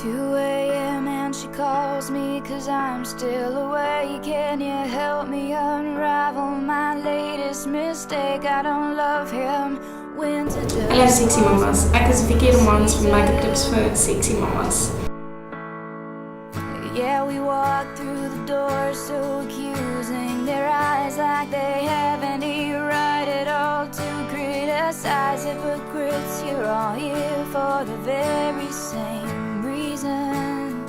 2 a.m. and she calls me 'cause I'm still awake. Can you help me unravel my latest mistake? I don't love him. Winter does. Hallo sexy mamas, ek is Vicky Romans van Make-up Tips vir Sexy Mamas. Yeah, we walk through the door so accusing, their eyes like they have any right at all to criticize. Hypocrites, you're all here for the very same reason.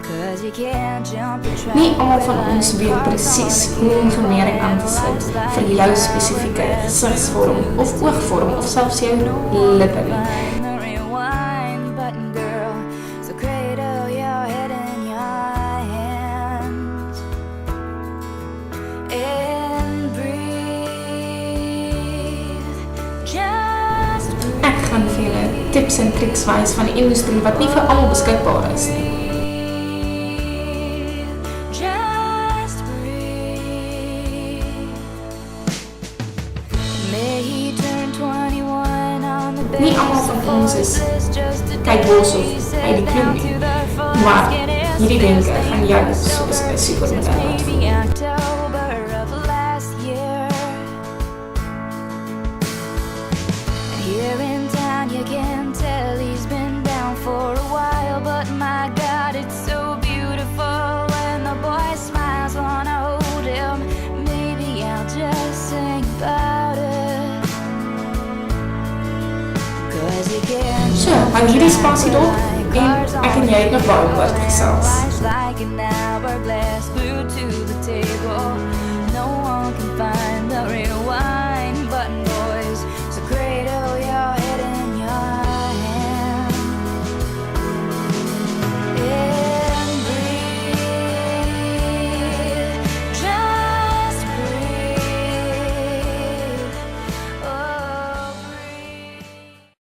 'Cause you can't jump the track. Nie almal van ons weet presies hoe om vermeerdering aan te sit vir jou spesifieke gesigsvorm of oogvorm of selfs jou lippe nie. Ek gaan vir julle tips en triks wys van die industrie wat nie vir almal beskikbaar is nie. Nie almal van ons is kykbos of uit die klou nie, maar hierdie denke gaan jou soos 'n supermodel laat voel. Here in town you can tell he's been down for a while, but my God, it's so beautiful when the boy smiles. Wanna hold him, maybe I'll just sing about it. 'Cause you can't So, hou hierdie spasie dop en ek en jy het nog baie oor gesels. like it now.